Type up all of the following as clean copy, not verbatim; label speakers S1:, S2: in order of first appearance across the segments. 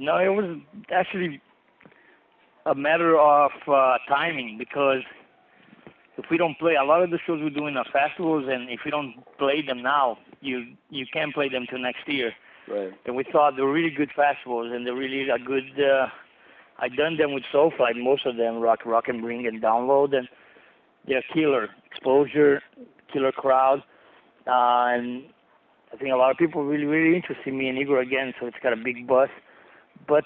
S1: No, it was actually a matter of timing, because if we don't play, a lot of the shows we're doing are festivals, and if we don't play them now, you can't play them till next year.
S2: Right.
S1: And we thought they were really good festivals, and they're really a good. I done them with Soulfly, most of them, Rock and Bring and Download, and they're killer exposure, killer crowd, and I think a lot of people really interested in me and Igor again, so it's got a big buzz. But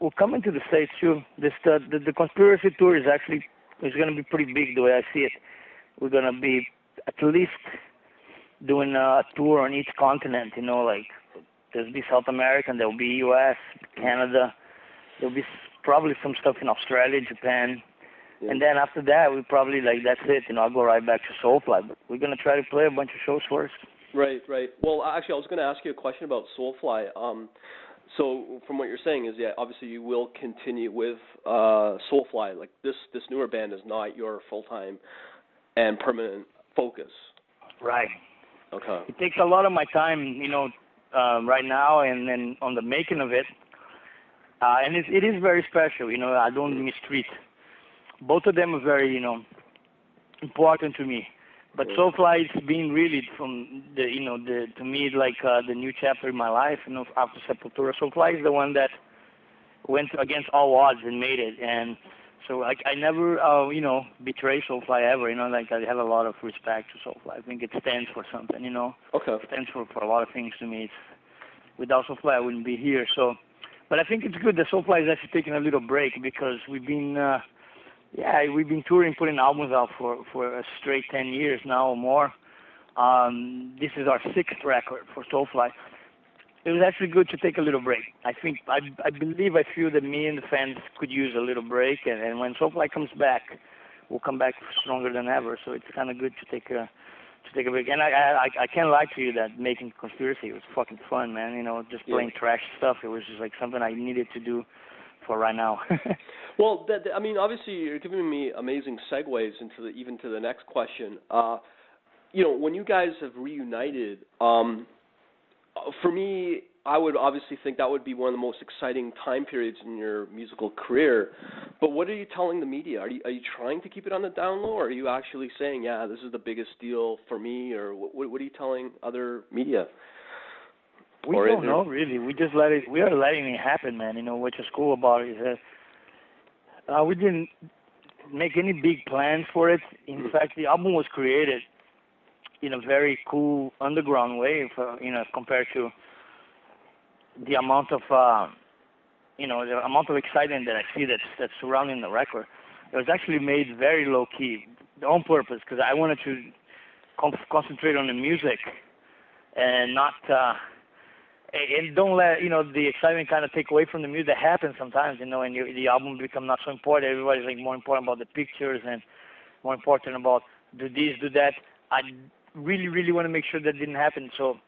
S1: we're coming to the States too. The Conspiracy tour is going to be pretty big the way I see it. We're going to be at least doing a tour on each continent, like there'll be South America, there'll be US, Canada, there'll be probably some stuff in Australia, Japan, and then after that, we probably, that's it, I'll go right back to Soulfly. But we're going to try to play a bunch of shows first.
S2: Right. Well, actually, I was going to ask you a question about Soulfly. So from what you're saying is, obviously you will continue with Soulfly. Like this newer band is not your full-time and permanent focus.
S1: Right.
S2: Okay.
S1: It takes a lot of my time, right now, and then on the making of it. And it is very special, I don't mistreat. Both of them are very, important to me. But Soulfly has been really from to me, the new chapter in my life, after Sepultura. Soulfly is the one that went against all odds and made it. And so I never, betray Soulfly ever, I have a lot of respect to Soulfly. I think it stands for something,
S2: Okay.
S1: It stands for a lot of things to me. Without Soulfly, I wouldn't be here. So, but I think it's good that Soulfly is actually taking a little break, because we've been touring, putting albums out for a straight 10 years now or more. This is our 6th record for Soulfly. It was actually good to take a little break. I feel that me and the fans could use a little break, and when Soulfly comes back, we'll come back stronger than ever. So it's kind of good to take a break. And I can't lie to you that making Conspiracy was fucking fun, man. Just playing trash stuff. It was just like something I needed to do for right now.
S2: Well, obviously you're giving me amazing segues into the next question. When you guys have reunited, for me, I would obviously think that would be one of the most exciting time periods in your musical career. But what are you telling the media? Are you trying to keep it on the down low, or are you actually saying, this is the biggest deal for me, or what are you telling other media?
S1: We don't know, really. We just we are letting it happen, man. Which is cool about it is that we didn't make any big plans for it. In fact, the album was created in a very cool underground way, compared to the amount of, the amount of excitement that I see that's surrounding the record. It was actually made very low key, on purpose, because I wanted to concentrate on the music and not. And don't let the excitement kind of take away from the music. That happens sometimes, and the album become not so important. Everybody's more important about the pictures and more important about do this, do that. I really want to make sure that didn't happen. So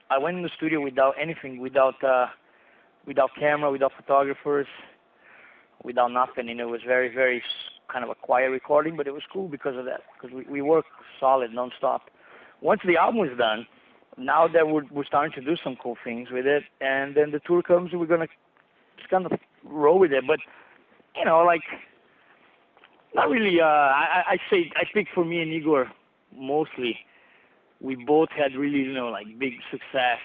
S1: I went in the studio without anything, without camera, without photographers, without nothing. It was very, very kind of a quiet recording, but it was cool because of that. Because we work solid, nonstop. Once the album was done. Now that we're starting to do some cool things with it, and then the tour comes, we're gonna just kind of roll with it. But not really. I speak for me and Igor mostly. We both had really big success,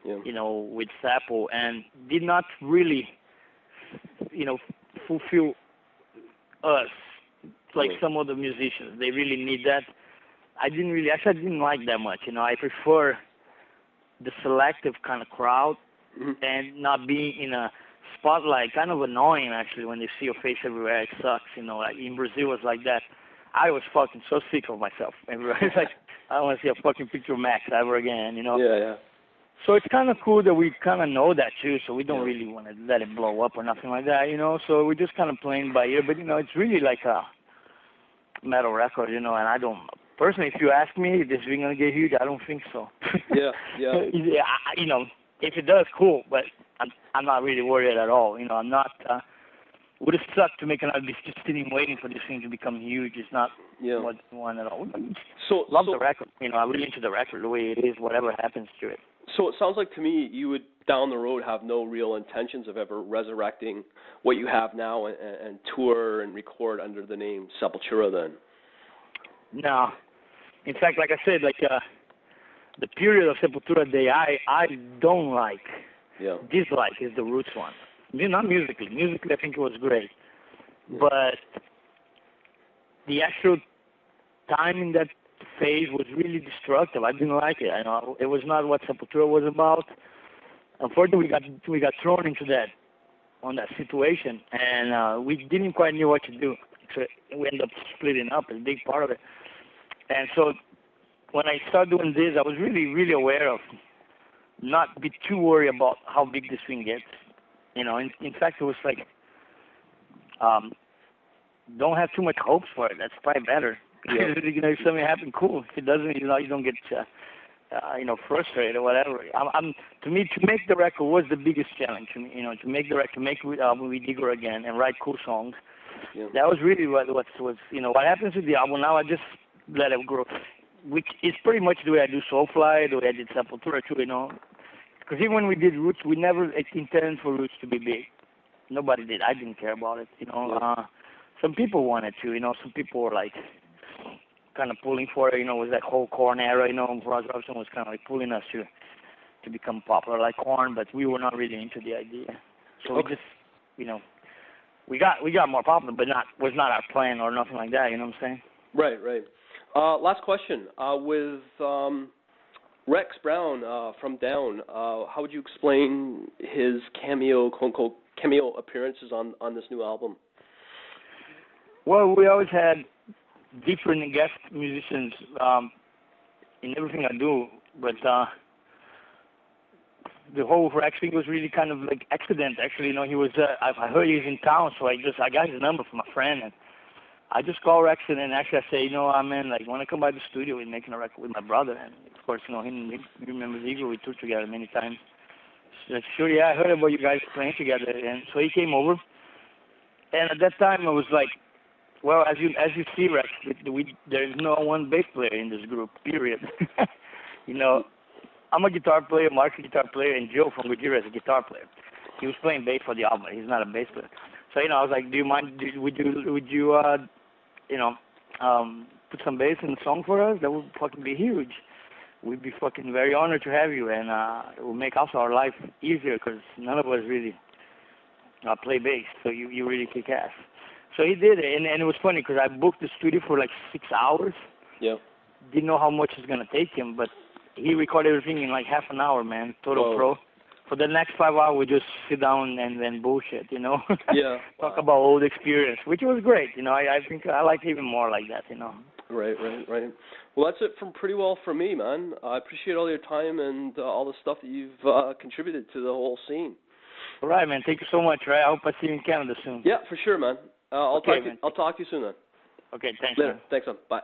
S1: with Sepul, and did not really fulfill us like some other musicians. They really need that. I didn't like that much. I prefer the selective kind of crowd and not being in a spotlight. Kind of annoying, actually, when they see your face everywhere. It sucks, Like in Brazil, it was like that. I was fucking so sick of myself. Everywhere. It's I don't want to see a fucking picture of Max ever again,
S2: Yeah.
S1: So it's kind of cool that we kind of know that, too, so we don't really want to let it blow up or nothing like that, So we're just kind of playing by ear. But, it's really like a metal record, and I don't... Personally, if you ask me, is this going to get huge? I don't think so.
S2: Yeah.
S1: If it does, cool, but I'm not really worried at all. I'm not. Would have sucked to make another. Just sitting waiting for this thing to become huge. It's not what I want at all. Love the record. I'm really into the record, the way it is, whatever happens to it.
S2: So it sounds like to me you would down the road have no real intentions of ever resurrecting what you have now and tour and record under the name Sepultura then.
S1: No. In fact, like I said, the period of Sepultura day I don't like.
S2: Yeah.
S1: Dislike is the Roots one. Not musically. Musically, I think it was great. Yeah. But the actual time in that phase was really destructive. I didn't like it. I know it was not what Sepultura was about. Unfortunately, we got thrown into that situation, and we didn't quite know what to do. So we ended up splitting up, a big part of it. And so when I started doing this, I was really, really aware of not be too worried about how big this thing gets. In fact, it was like, don't have too much hopes for it. That's probably better. Yeah. If something happened, cool. If it doesn't, you don't get, frustrated or whatever. To me, to make the record was the biggest challenge. To make the record, to make the album We Digger again and write cool songs. Yeah. That was really what was. What happens with the album now? I just let it grow, which is pretty much the way I do Soulfly, the way I did Sepultura too. Because even when we did Roots, we never intended for Roots to be big. Nobody did. I didn't care about it.
S2: Yeah.
S1: Some people wanted to. Some people were like kind of pulling for it. It was that whole Korn era. Ross Robson was kind of like pulling us to become popular like Korn, but we were not really into the idea. So we just, we got more popular, but was not our plan or nothing like that. You know what I'm saying?
S2: Right. Last question. With Rex Brown from Down, how would you explain his cameo appearances on this new album?
S1: Well, we always had different guest musicians in everything I do, but the whole Rex thing was really kind of like accident. Actually, he was. I heard he was in town, so I got his number from a friend, and I just called Rex, and then actually I say, man, want to come by the studio? We're making a record with my brother, and of course, he remembers Igor. We toured together many times. So I said, sure, yeah, I heard about you guys playing together, and so he came over, and at that time I was like, well, as you see, Rex, there is no one bass player in this group, period. I'm a guitar player, Mark's a guitar player, and Joe from Gojira is a guitar player. He was playing bass for the album. He's not a bass player. So, I was like, do you mind, would you put some bass in the song for us? That would fucking be huge. We'd be fucking very honored to have you, and it would make also our life easier because none of us really play bass, so you really kick ass. So he did it, and it was funny because I booked the studio for like 6 hours.
S2: Yeah.
S1: Didn't know how much it's going to take him, but he recorded everything in like half an hour, man, total pro. For the next 5 hours, we just sit down and then bullshit,
S2: Yeah.
S1: Talk about old experience, which was great, I think I like even more like that,
S2: Right. Well, that's it pretty well from me, man. I appreciate all your time and all the stuff that you've contributed to the whole scene.
S1: All right, man. Thank you so much, right? I hope I see you in Canada soon.
S2: Yeah, for sure, man. I'll talk to you soon, then.
S1: Okay, thanks,
S2: Later.
S1: man.
S2: Thanks, man. Bye.